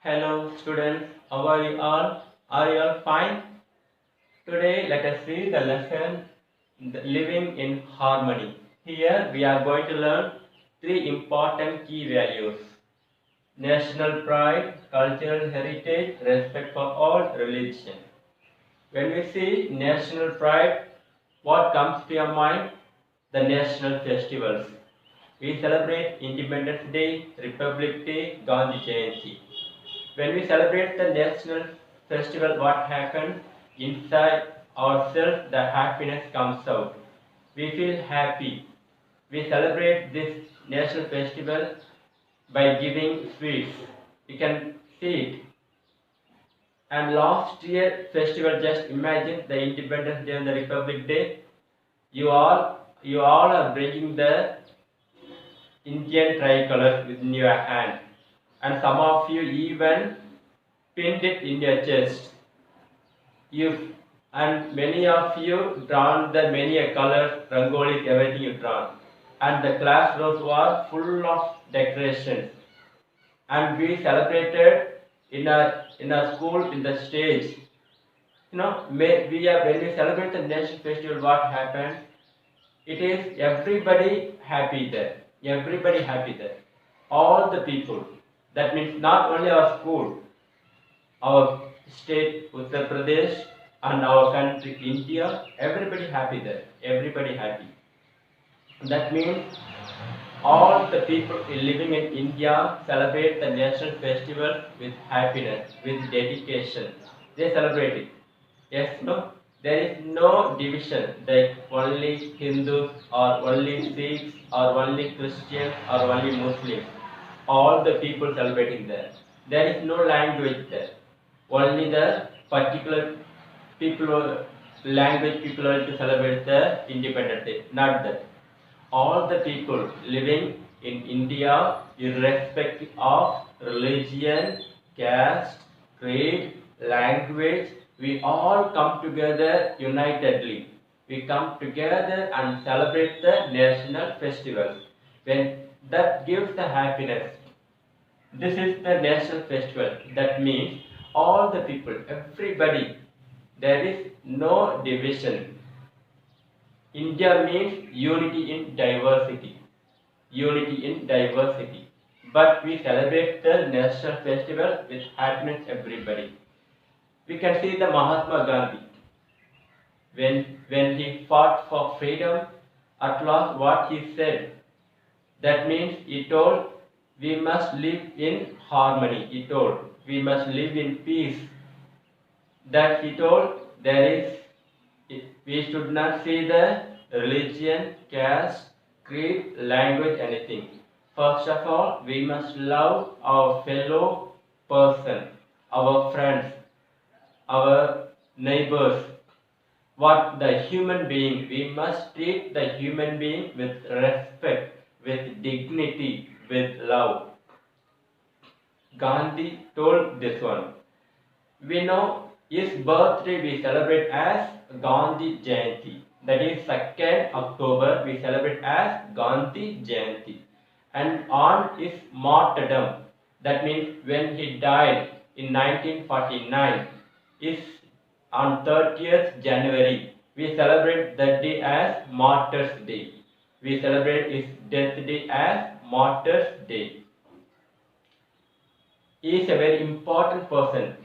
Hello students, how are you all? Are you all fine? Today let us see the lesson Living in Harmony. Here we are going to learn three important key values: national pride, cultural heritage, respect for all religion. When we see national pride, what comes to your mind? The national festivals. We celebrate Independence Day, Republic Day, Gandhi Jayanti. When we celebrate the national festival, what happens inside ourselves, the happiness comes out. We feel happy. We celebrate this national festival by giving sweets. You can see it. And last year festival, just imagine the Independence Day and the Republic Day. You all are bringing the Indian tricolors within your hand, and some of you even pinned it in your chest. You and many of you drawn the many colors, rangolis, everything you drawn, and the classrooms were full of decorations. And we celebrated in a school in the stage. When we celebrate the national festival, what happened? It is everybody happy there. Everybody happy there. All the people. That means not only our school, our state Uttar Pradesh and our country India, everybody happy there. Everybody happy. That means all the people living in India celebrate the national festival with happiness, with dedication. They celebrate it. Yes, no? There is no division that only Hindus or only Sikhs or only Christians or only Muslims. All the people celebrating there. There is no language there. Only the particular people language people are to celebrate the Independence Day. Not that. All the people living in India, irrespective of religion, caste, creed, language, we all come together unitedly. We come together and celebrate the national festivals. When that gives the happiness. This is the national festival. That means all the people, everybody, there is no division. India means unity in diversity. Unity in diversity. But we celebrate the national festival with happiness, everybody. We can see the Mahatma Gandhi. When he fought for freedom, at last what he said, that means he told we must live in harmony. He told we must live in peace. That he told there is we should not see the religion, caste, creed, language, anything. First of all, we must love our fellow person, our friends, our neighbors. What the human being, we must treat the human being with respect, with dignity, with love. Gandhi told this one. We know his birthday we celebrate as Gandhi Jayanti. That is 2nd October we celebrate as Gandhi Jayanti. And on his martyrdom, that means when he died in 1949, is on 30th January. We celebrate that day as Martyrs Day. We celebrate his death day as Martyrs Day. He is a very important person.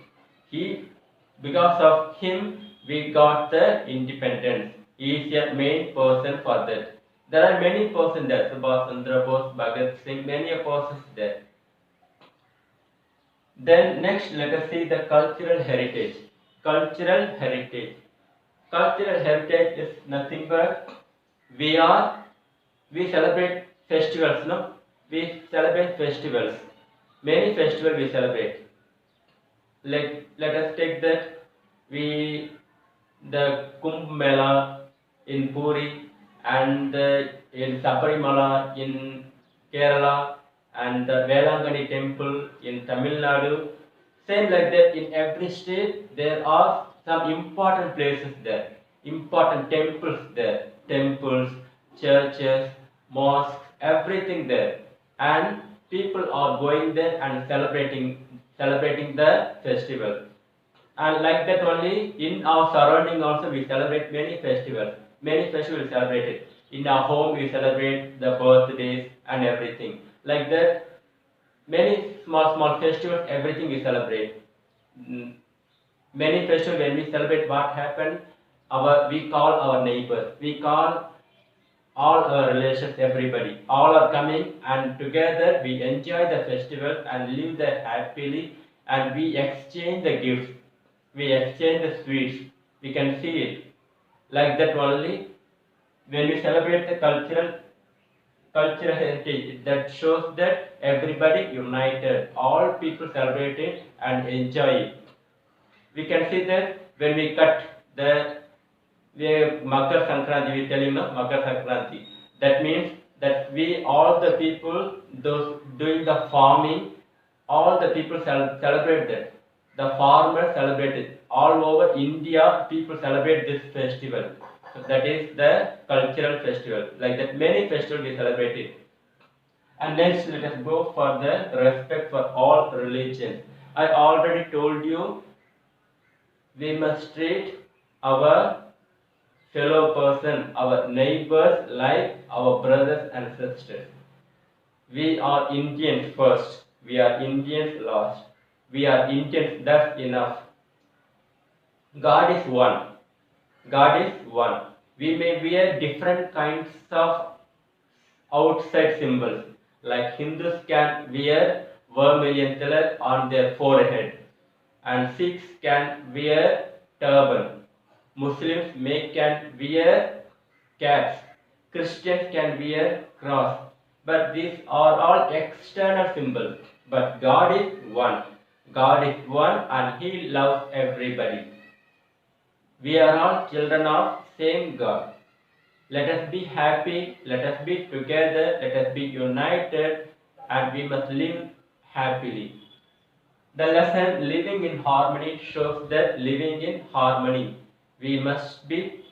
Because of him, we got the independence. He is a main person for that. There are many persons there. Subhash Chandra Bose, Bhagat Singh, many persons there. Then next, let us see the cultural heritage. Cultural heritage. Cultural heritage is nothing but we celebrate festivals. No, we celebrate festivals. Many festivals we celebrate. Let us take that the Kumbh Mela in Puri and in Sabarimala in Kerala and the Velangani temple in Tamil Nadu. Same like that in every state there are some important places there, important temples there, temples, churches, mosques, everything there, and people are going there and celebrating celebrating the festival. And like that only in our surrounding also we celebrate many festivals. Many festivals celebrated. In our home we celebrate the birthdays and everything. Like that, many small festivals, everything we celebrate. Mm, Many festivals when we celebrate, what happened? We call our neighbors, we call all our relations, everybody, all are coming and together we enjoy the festival and live there happily, and we exchange the gifts, we exchange the sweets. We can see it like that only when we celebrate the cultural heritage, that shows that everybody united, all people celebrate it and enjoy it. We can see that when we cut the Makar Sankranti, we tell him Makar Sankranti. That means that we, all the people, those doing the farming, all the people celebrate that. The farmers celebrate it. All over India, people celebrate this festival. So that is the cultural festival. Like that, many festivals we celebrate it. And next, let us go for the respect for all religions. I already told you we must treat our fellow person, our neighbors like our brothers and sisters. We are Indians first. We are Indians last. We are Indians, that's enough. God is one. God is one. We may wear different kinds of outside symbols. Like Hindus can wear vermilion color on their forehead, and Sikhs can wear turban. Muslims can wear caps. Christians can wear cross. But these are all external symbols. But God is one. God is one and He loves everybody. We are all children of same God. Let us be happy, let us be together, let us be united, and we must live happily. The lesson living in harmony shows that living in harmony, we must be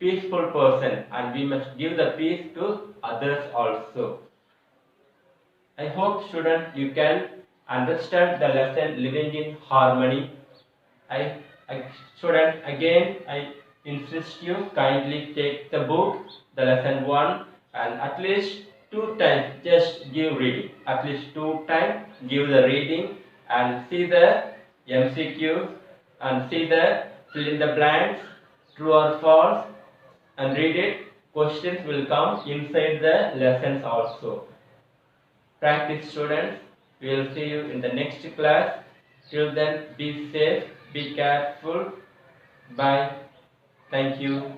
peaceful person and we must give the peace to others also. I hope students you can understand the lesson living in harmony. Students, again I insist you kindly take the book, the lesson 1, and at least 2 times just give reading. At least 2 times give the reading and see the MCQ and see the fill in the blanks, true or false, and read it. Questions will come inside the lessons also. Practice students. We will see you in the next class. Till then, be safe, be careful. Bye. Thank you.